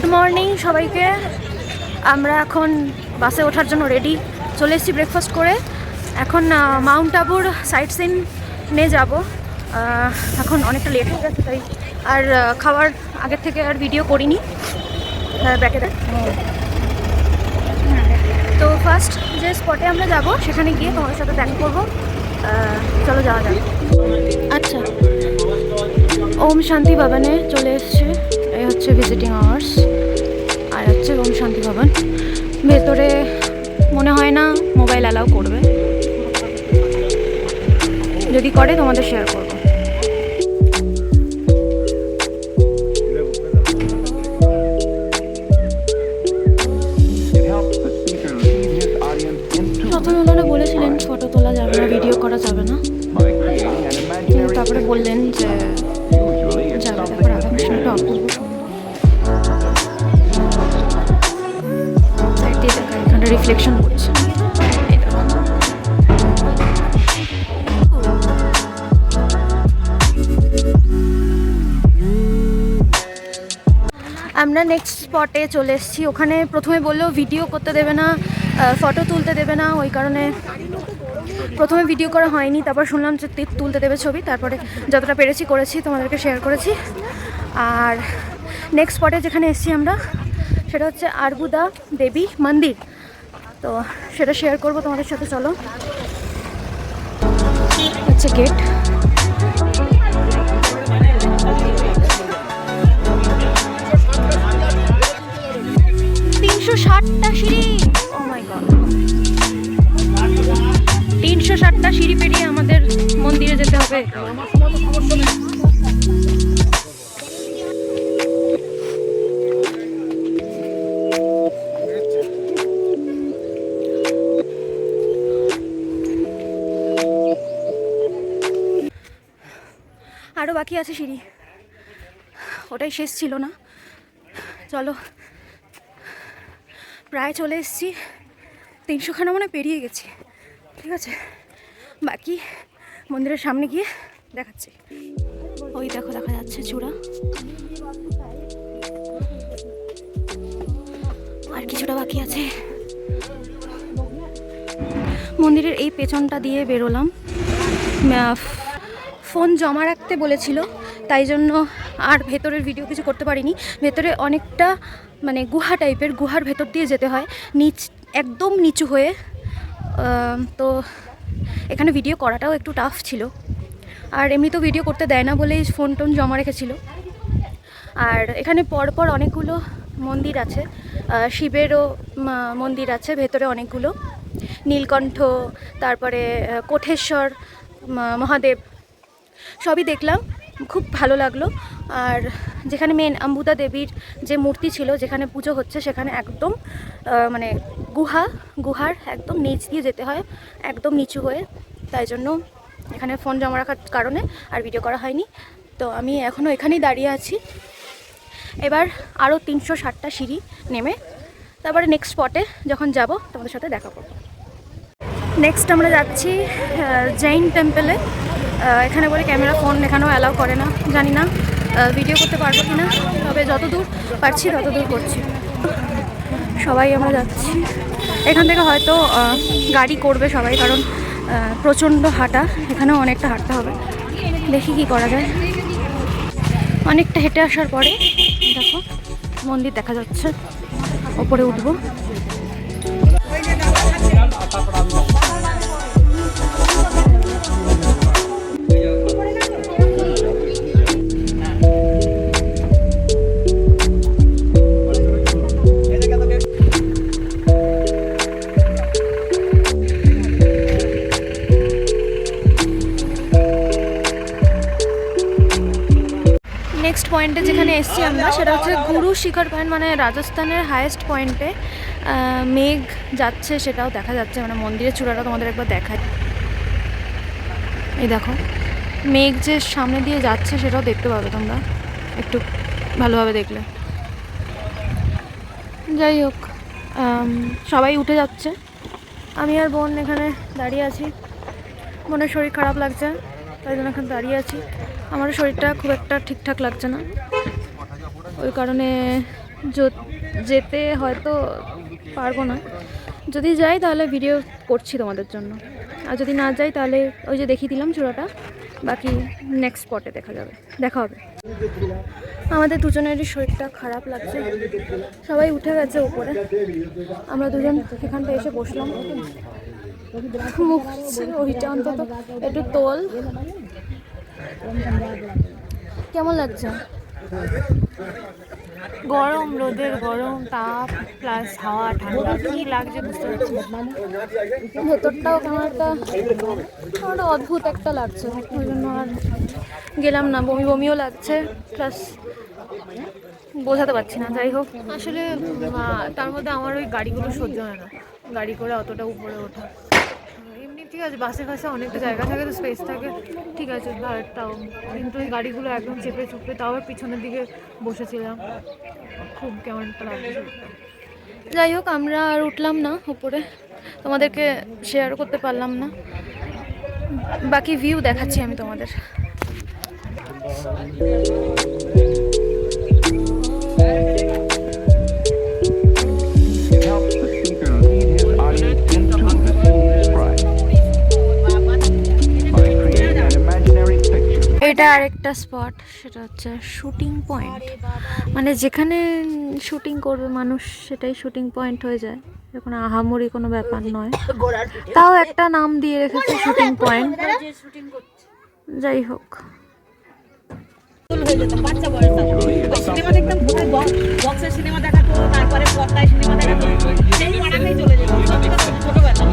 Good morning সবাইকে। আমরা এখন বাসে ওঠার জন্য রেডি, চলে এসেছি ব্রেকফাস্ট করে। এখন মাউন্ট আবুর সাইট সিন নিয়ে যাব। এখন অনেকটা লেট হয়ে গেছে তাই আর খাওয়ার আগের থেকে আর ভিডিও করিনি। ব্যাকে তো ফার্স্ট যে স্পটে আমরা যাব সেখানে গিয়ে তোমাদের সাথে দেখা করবো। চলো যাওয়া যাক। আচ্ছা, ওম শান্তি ভবনে চলে এসছে। এই হচ্ছে ভিজিটিং আওয়ার্স আর হচ্ছে ওম শান্তি ভবন। ভেতরে মনে হয় না মোবাইল অ্যালাউ করবে, যদি করে তোমাদের শেয়ার করবো। প্রথমে ওনারা বলেছিলেন ফটো তোলা যাবে না, ভিডিও করা যাবে না, তারপরে বললেন যে যাবে। তারপর রাধাকৃষ্ণটা অপূর্ব সুন্দর, এখানে রিফ্লেকশন করছে। আমরা নেক্সট স্পটে চলে এসেছি। ওখানে প্রথমে বললো ভিডিও করতে দেবে না, ফটো তুলতে দেবে না, ওই কারণে প্রথমে ভিডিও করা হয়নি। তারপর শুনলাম যে তুলতে দেবে ছবি, তারপরে যতটা পেরেছি করেছি, তোমাদেরকে শেয়ার করেছি। আর নেক্সট স্পটে যেখানে এসেছি আমরা সেটা হচ্ছে আরবুদা দেবী মন্দির, তো সেটা শেয়ার করবো তোমাদের সাথে। চলো, হচ্ছে গেট। সিঁড়ি, ও মাই গড, 360টা সিঁড়ি পেরিয়ে আমাদের মন্দিরে যেতে হবে। আরো বাকি আছে সিঁড়ি, ওটাই শেষ ছিল না। চলো, প্রায় চলে এসেছি, 300খানা মনে পেরিয়ে গেছি। ঠিক আছে, বাকি মন্দিরের সামনে গিয়ে দেখাচ্ছি। ওই দেখো, দেখা যাচ্ছে চূড়া, আর কিছুটা বাকি আছে। মন্দিরের এই পেছনটা দিয়ে বেরোলাম। ফোন জমা রাখতে বলেছিল, তাই জন্য আর ভেতরের ভিডিও কিছু করতে পারিনি। ভেতরে অনেকটা মানে গুহা টাইপের, গুহার ভেতর দিয়ে যেতে হয়, একদম নিচু হয়ে। তো এখানে ভিডিও করাটাও একটু টাফ ছিল, আর এমনি তো ভিডিও করতে দেয় না বলেই ফোন টোন জমা রেখেছিল। আর এখানে পরপর অনেকগুলো মন্দির আছে, শিবেরও মন্দির আছে ভেতরে অনেকগুলো, নীলকণ্ঠ, তারপরে কোঠেশ্বর মহাদেব, সবই দেখলাম, খুব ভালো লাগলো। আর যেখানে মেন আম্বুদা দেবীর যে মূর্তি ছিল, যেখানে পুজো হচ্ছে, সেখানে একদম মানে গুহার একদম নিচ দিয়ে যেতে হয়, একদম নিচু হয়ে। তাই জন্য এখানে ফোন জমা রাখার কারণে আর ভিডিও করা হয়নি। তো আমি এখনও এখানেই দাঁড়িয়ে আছি। এবার আরও 360টা সিঁড়ি নেমে তারপরে নেক্সট স্পটে যখন যাব তোমাদের সাথে দেখা করব। নেক্সট আমরা যাচ্ছি জৈন টেম্পলে। এখানে বলে ক্যামেরা ফোন এখানেও অ্যালাউ করে না, জানি না ভিডিও করতে পারবো কি না, তবে যতদূর পারছি ততদূর করছি। সবাই আমরা যাচ্ছি, এখান থেকে হয়তো গাড়ি করবে সবাই, কারণ প্রচণ্ড হাঁটা, এখানেও অনেকটা হাঁটতে হবে। দেখি কি করা যায়। অনেকটা হেঁটে আসার পরে দেখো মন্দির দেখা যাচ্ছে, ওপরে উঠবো। নেক্সট পয়েন্টে যেখানে এসছি আমরা সেটা হচ্ছে গুরু শিখর পয়েন্ট, মানে রাজস্থানের হায়েস্ট পয়েন্টে মেঘ যাচ্ছে, সেটাও দেখা যাচ্ছে। মানে মন্দিরের চূড়াটা তোমাদের একবার দেখায়, এই দেখো মেঘ যে সামনে দিয়ে যাচ্ছে সেটাও দেখতে পাবে তোমরা একটু ভালোভাবে দেখলে। যাই হোক, সবাই উঠে যাচ্ছে, আমি আর বোন এখানে দাঁড়িয়ে আছি। বোনের শরীর খারাপ লাগছে, তাই জন্য এখানে দাঁড়িয়ে আছি। আমারও শরীরটা খুব একটা ঠিকঠাক লাগছে না, ওই কারণে যেতে হয়তো পারবো না, যদি যাই তাহলে ভিডিও করছি তোমাদের জন্য, আর যদি না যাই তাহলে ওই যে দেখিয়ে দিলাম চূড়াটা, বাকি নেক্সট স্পটে দেখা হবে। আমাদের দুজনেরই শরীরটা খারাপ লাগছে, সবাই উঠে গেছে উপরে, আমরা দুজন এখানটা এসে বসলাম। মুখ ওইটা অন্তত একটু তোল। কেমন লাগছে? গরম, রোদের গরম, তাপ প্লাস হাওয়া ঠান্ডা, কি লাগছে বুঝতে পারছি না। ভেতরটাও কেমন একটা অদ্ভুত একটা লাগছে, ওই জন্য আর গেলাম না। বমি বমিও লাগছে, প্লাস বোঝাতে পারছি না। যাই হোক, আসলে তার মধ্যে আমার ওই গাড়িগুলো সহ্য হয় না, গাড়ি করে অতটা উপরে ওঠা। এমনি ঠিক আছে, বাসে ফাসে অনেকটা জায়গা থাকে, তো স্পেস থাকে, ঠিক আছে, তাও কিন্তু এই গাড়িগুলো একদম চেপে চুপে, তাও আবার পিছনের দিকে বসেছিলাম, খুব কেমন একটা লাগছে। যাই হোক, আমরা আর উঠলাম না উপরে, তোমাদেরকে শেয়ার করতে পারলাম না। বাকি ভিউ দেখাচ্ছি আমি তোমাদের। এটা আরেকটা স্পট, সেটা হচ্ছে শুটিং পয়েন্ট, মানে যেখানে শুটিং করবে মানুষ সেটাই শুটিং পয়েন্ট হয়ে যায়, এখন আহামরি কোনো ব্যাপার নয়, তাও একটা নাম দিয়ে রেখেছে শুটিং পয়েন্ট। যাই হোক, সিনেমা দেখতাম, বক্সের সিনেমা দেখাতো, তারপরে পর্দায় সিনেমা দেখাতো, সেই পাড়াতেই চলে যেত ছোটবেলা।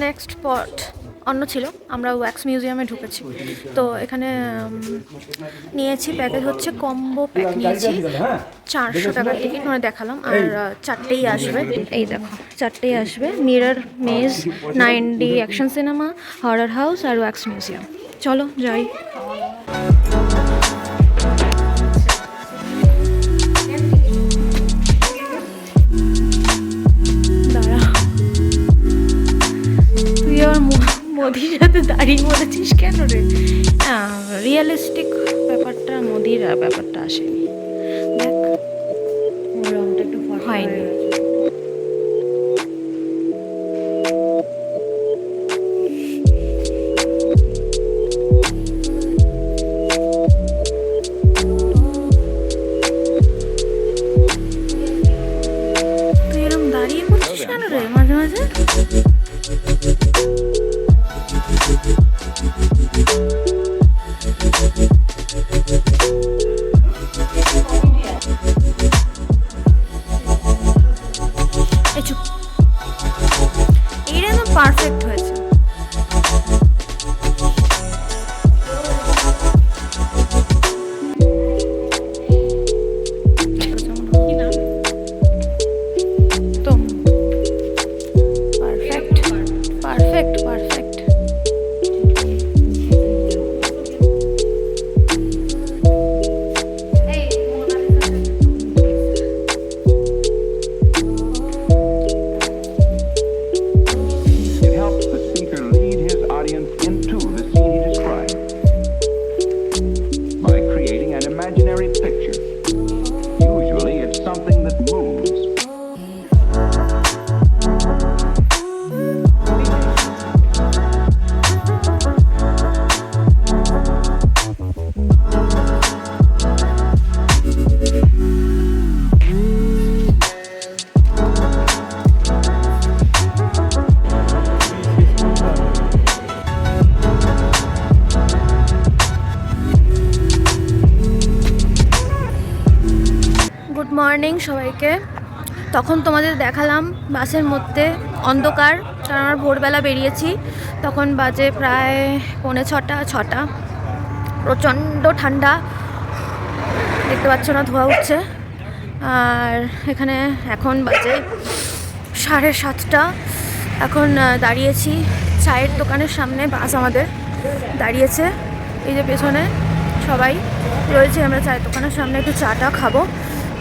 নেক্সট স্পট অন্য ছিল, আমরা ওয়্যাক্স মিউজিয়ামে ঢুকেছি। তো এখানে নিয়েছি প্যাকেজ, হচ্ছে কম্বো প্যাক নিয়েছি, 400 টাকার টিকিট, মানে দেখালাম। আর 4টেই আসবে, এই দেখো 4টেই আসবে, মিরর মেজ, 9D অ্যাকশন সিনেমা, হরর হাউস আর ওয়্যাক্স মিউজিয়াম। চলো যাই। মোদির সাথে দাঁড়িয়ে বলেছিস কেন রে? রিয়েলিস্টিক ব্যাপারটা, মোদির ব্যাপারটা আসেনি, দেখ রংটা একটু হয়নি। তুই এরকম দাঁড়িয়ে বলছিস কেন রে মাঝে মাঝে? পারফেক্ট হয়েছে। তো perfect perfect perfect. Good morning সবাইকে। তখন তোমাদের দেখালাম বাসের মধ্যে অন্ধকার, কারণ আমরা ভোরবেলা বেরিয়েছি, তখন বাজে প্রায় 6:45, প্রচণ্ড ঠান্ডা, দেখতে পাচ্ছ না ধোঁয়া উঠছে। আর এখানে এখন বাজে 7:30, এখন দাঁড়িয়েছি চায়ের দোকানের সামনে, বাস আমাদের দাঁড়িয়েছে, এই যে পেছনে সবাই রয়েছে, আমরা চায়ের দোকানের সামনে একটু চাটা খাবো।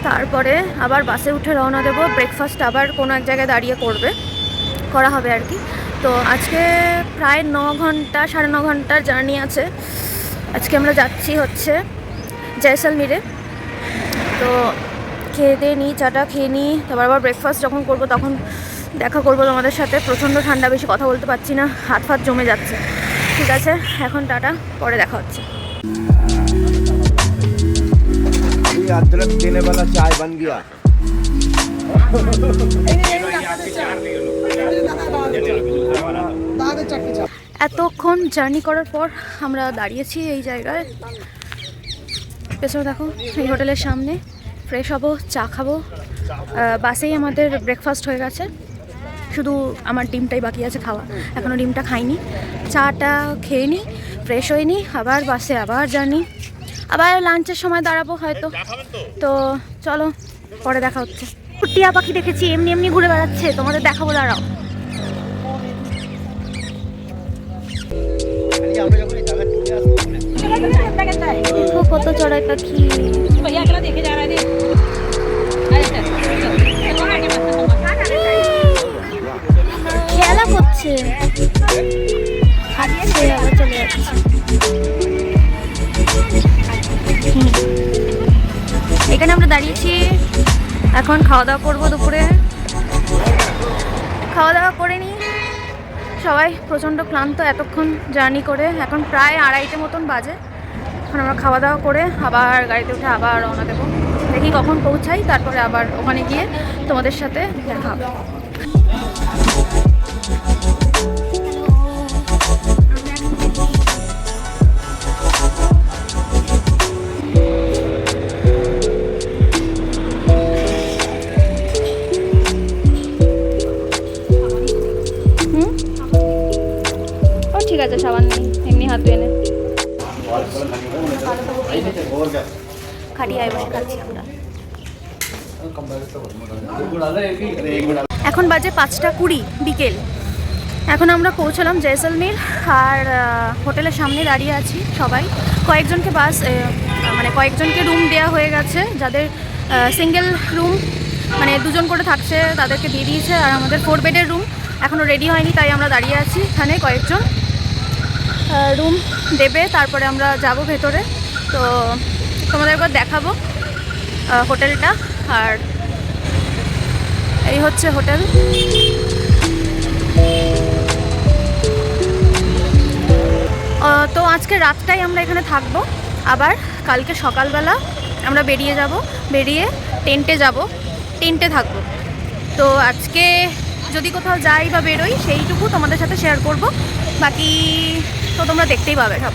তারপরে আবার বাসে উঠে রওনা দেবো। ব্রেকফাস্ট আবার কোনো এক জায়গায় দাঁড়িয়ে করা হবে আর কি। তো আজকে প্রায় 9 ঘন্টা 9.5 ঘন্টার জার্নি আছে। আজকে আমরা যাচ্ছি হচ্ছে জয়সলমীরে। তো খেয়ে দিয়ে নিই, চাটা খেয়ে নিই, তারপর আবার ব্রেকফাস্ট যখন করবো তখন দেখা করবো তোমাদের সাথে। প্রচণ্ড ঠান্ডা, বেশি কথা বলতে পারছি না, হাত ফাত জমে যাচ্ছে। ঠিক আছে, এখন টাটা, পরে দেখা হচ্ছে। अदरक देने वाला चाय बन गया। এতক্ষণ জার্নি করার পর আমরা দাঁড়িয়েছি এই জায়গায়। পেছনে দেখো, এই হোটেলের সামনে। ফ্রেশ হবো, চা খাবো। বাসেই আমাদের ব্রেকফাস্ট হয়ে গেছে, শুধু আমার ডিমটাই বাকি আছে খাওয়া। এখনও ডিমটা খাইনি। চাটা খেয়ে নিই, ফ্রেশ হয়ে নিই, আবার বাসে আবার জার্নি। আবার লাঞ্চের সময় দাঁড়াবো হয়তো। তো চলো, পরে দেখা হচ্ছে। টিয়া পাখি দেখেছি, এমনি এমনি ঘুরে বেড়াচ্ছে, তোমাদের দেখাবো, দাঁড়াও। দেখো কত চড়াই পাখি, भैया अगला देखे जा रहा है। খেলা করছে, খাচ্ছে, আবার চলে যাচ্ছে। এখানে আমরা দাঁড়িয়েছি, এখন খাওয়া দাওয়া করবো। দুপুরে খাওয়া দাওয়া করে নিই। সবাই প্রচণ্ড ক্লান্ত এতক্ষণ জার্নি করে। এখন প্রায় 2:30 মতন বাজে। এখন আমরা খাওয়া দাওয়া করে আবার গাড়িতে উঠে আবার রওনা দেবো। দেখি কখন পৌঁছাই, তারপরে আবার ওখানে গিয়ে তোমাদের সাথে দেখা হবে। ঠিক আছে, সাবান নেই, এমনি হাত ধুয়ে নে। খাটিয়ায় বসে খাচ্ছি আমরা। এখন বাজে 5:20 বিকেল। এখন আমরা পৌঁছলাম জয়সলমীর, আর হোটেলের সামনে দাঁড়িয়ে আছি সবাই। কয়েকজনকে কয়েকজনকে রুম দেওয়া হয়ে গেছে, যাদের সিঙ্গেল রুম মানে 2 জন করে থাকছে তাদেরকে দিয়ে দিয়েছে। আর আমাদের 4 বেডের রুম এখনও রেডি হয়নি, তাই আমরা দাঁড়িয়ে আছি এখানে। কয়েকজন রুম দেবে, তারপরে আমরা যাব ভেতরে। তো তোমাদের একবার দেখাবো হোটেলটা। আর এই হচ্ছে হোটেল। তো আজকে রাতটাই আমরা এখানে থাকবো। আবার কালকে সকালবেলা আমরা বেরিয়ে টেন্টে থাকবো। তো আজকে যদি কোথাও যাই বা বেরোই সেইটুকু তোমাদের সাথে শেয়ার করব, বাকি তো তোমরা দেখতেই পাবে সব।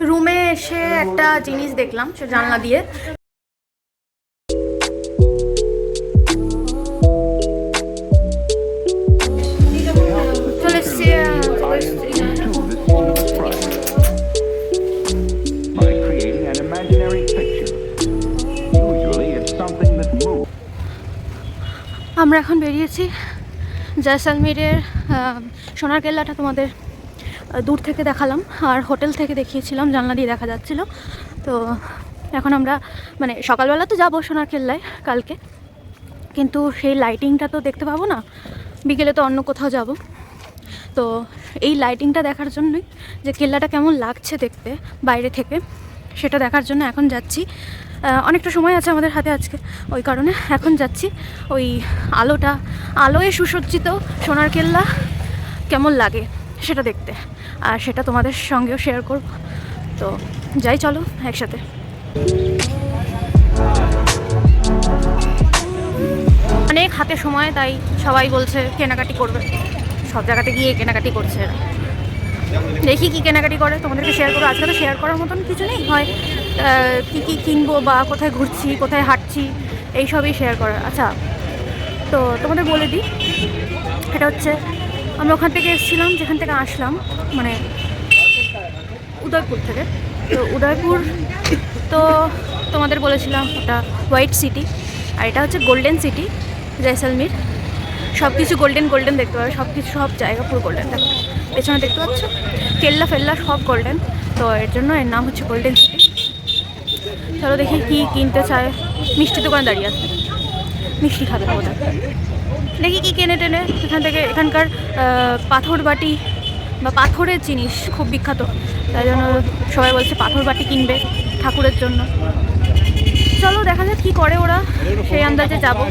রুমে এসে একটা জিনিস দেখলাম, সে জানলা দিয়ে। চলে এসছি। আমরা এখন বেরিয়েছি জয়সলমীরের সোনার কেল্লাটা তোমাদের দূর থেকে দেখালাম, আর হোটেল থেকে দেখিয়েছিলাম, জানলা দিয়ে দেখা যাচ্ছিল। তো এখন আমরা সকালবেলা তো যাবো সোনার কেল্লায় কালকে, কিন্তু সেই লাইটিংটা তো দেখতে পাবো না। বিকেলে তো অন্য কোথাও যাব। তো এই লাইটিংটা দেখার জন্যই, যে কেল্লাটা কেমন লাগছে দেখতে বাইরে থেকে, সেটা দেখার জন্য এখন যাচ্ছি। অনেকটা সময় আছে আমাদের হাতে আজকে, ওই কারণে এখন যাচ্ছি। ওই আলোয় সুসজ্জিত সোনার কেল্লা কেমন লাগে সেটা দেখতে, আর সেটা তোমাদের সঙ্গেও শেয়ার করব। তো যাই, চলো একসাথে। অনেক হাতে সময়, তাই সবাই বলছে কেনাকাটি করবে। সব জায়গাতে গিয়ে কেনাকাটি করছে এরা। দেখি কি কেনাকাটি করে, তোমাদেরকে শেয়ার করবো। আজকে তো শেয়ার করার মতন কিছু নেই, হয় কী কিনবো বা কোথায় ঘুরছি, কোথায় হাঁটছি, এইসবই শেয়ার করার। আচ্ছা, তো তোমাদের বলে দিই, এটা হচ্ছে আমরা ওখান থেকে এসেছিলাম, যেখান থেকে আসলাম, উদয়পুর থেকে। তো উদয়পুর তো তোমাদের বলেছিলাম ওটা হোয়াইট সিটি, আর এটা হচ্ছে গোল্ডেন সিটি জয়সলমীর। সব কিছু গোল্ডেন দেখতে পাবে, সব জায়গা পুরো গোল্ডেন। দেখো পেছনে দেখতে পাচ্ছ, কেল্লা ফেল্লা সব গোল্ডেন। তো এর জন্য এর নাম হচ্ছে গোল্ডেন সিটি। চলো দেখি কি কিনতে চায়। মিষ্টি দোকান দাঁড়িয়ে আছে, মিষ্টি খাবে ওটা। দেখি কি কেনে টেনে এখান থেকে। এখানকার পাথর বাটি বা পাথরের জিনিস খুব বিখ্যাত, তাই জন্য সবাই বলছে পাথর বাটি কিনবে ঠাকুরের জন্য। চলো দেখা যাক কী করে ওরা, সেই আন্দাজে যাবো।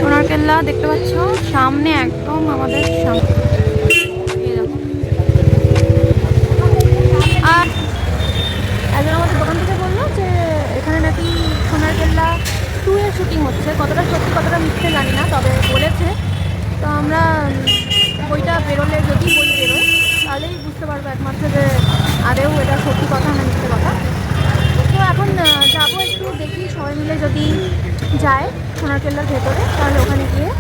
সোনার কেল্লা দেখতে পাচ্ছ সামনে, একদম আমাদের সামনে। এই দেখো। আর একজন আমাদের দোকান থেকে বললো যে এখানে নাকি সোনার কেল্লা 2 এর শুটিং হচ্ছে। কতটা সত্যি কতটা মিথ্যে জানি না, তবে বলেছে। তো আমরা বইটা বেরোলে, যদি বই বেরোয় তাহলেই বুঝতে পারবো একমাত্র যে আদেও এটা সত্যি কথা না মিথ্যে কথা। তো এখন যাবো একটু দেখি, সবাই মিলে যদি যায় সোনার কেল্লার ভেতরে তাহলে ওখানে গিয়ে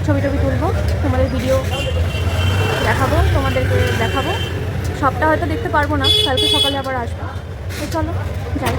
ছবি টবি তুলবো, তোমাদের ভিডিও দেখাবো, তোমাদেরকে দেখাবো। সবটা হয়তো দেখতে পারবো না, কালকে সকালে আবার আসবো। তো চলো যাই।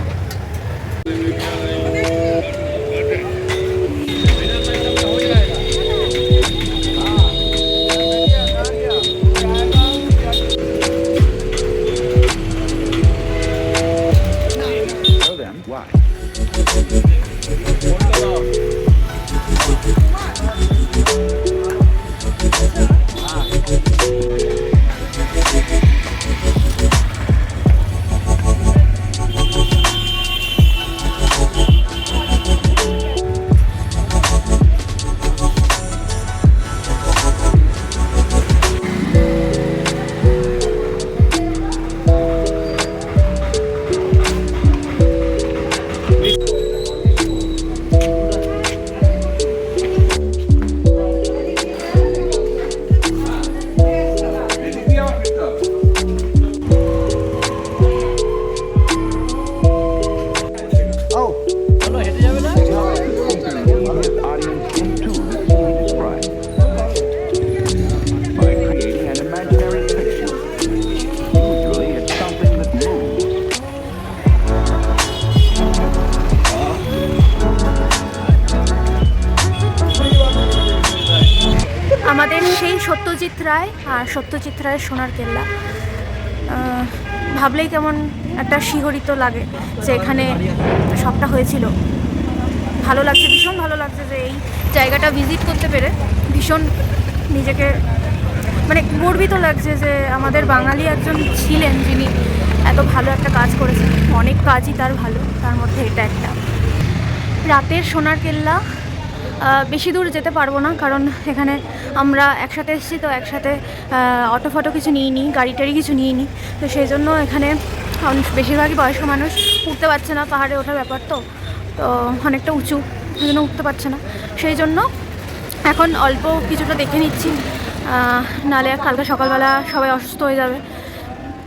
আমাদের সেই সত্যজিৎ রায় আর সত্যজিৎ রায়ের সোনার কেল্লা ভাবলেই কেমন একটা শিহরিত লাগে যে এখানে সবটা হয়েছিল। ভালো লাগছে, ভীষণ ভালো লাগছে যে এই জায়গাটা ভিজিট করতে পেরে। ভীষণ নিজেকে মানে গর্বিত লাগছে যে আমাদের বাঙালি একজন ছিলেন যিনি এত ভালো একটা কাজ করেছেন। অনেক কাজই তার ভালো, তার মধ্যে এটা একটা। রাতের সোনার কেল্লা বেশি দূর যেতে পারবো না, কারণ এখানে আমরা একসাথে এসেছি, তো একসাথে অটো ফটো কিছু নিইনি, গাড়ি টাড়ি কিছু নিইনি। তো সেই জন্য এখানে বেশিরভাগই বয়স্ক মানুষ উঠতে পারছে না, পাহাড়ে ওঠার ব্যাপার তো অনেকটা উঁচু, সেই জন্য উঠতে পারছে না। সেই জন্য এখন অল্প কিছুটা দেখে নিচ্ছি, নাহলে কালকে সকালবেলা সবাই অসুস্থ হয়ে যাবে।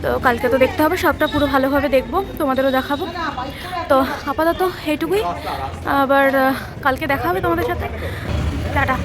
তো কালকে তো দেখতে হবে, সবটা পুরো ভালোভাবে দেখবো, তোমাদেরও দেখাবো। তো আপাতত এইটুকুই, আবার কালকে দেখা হবে তোমাদের সাথে। টাটা।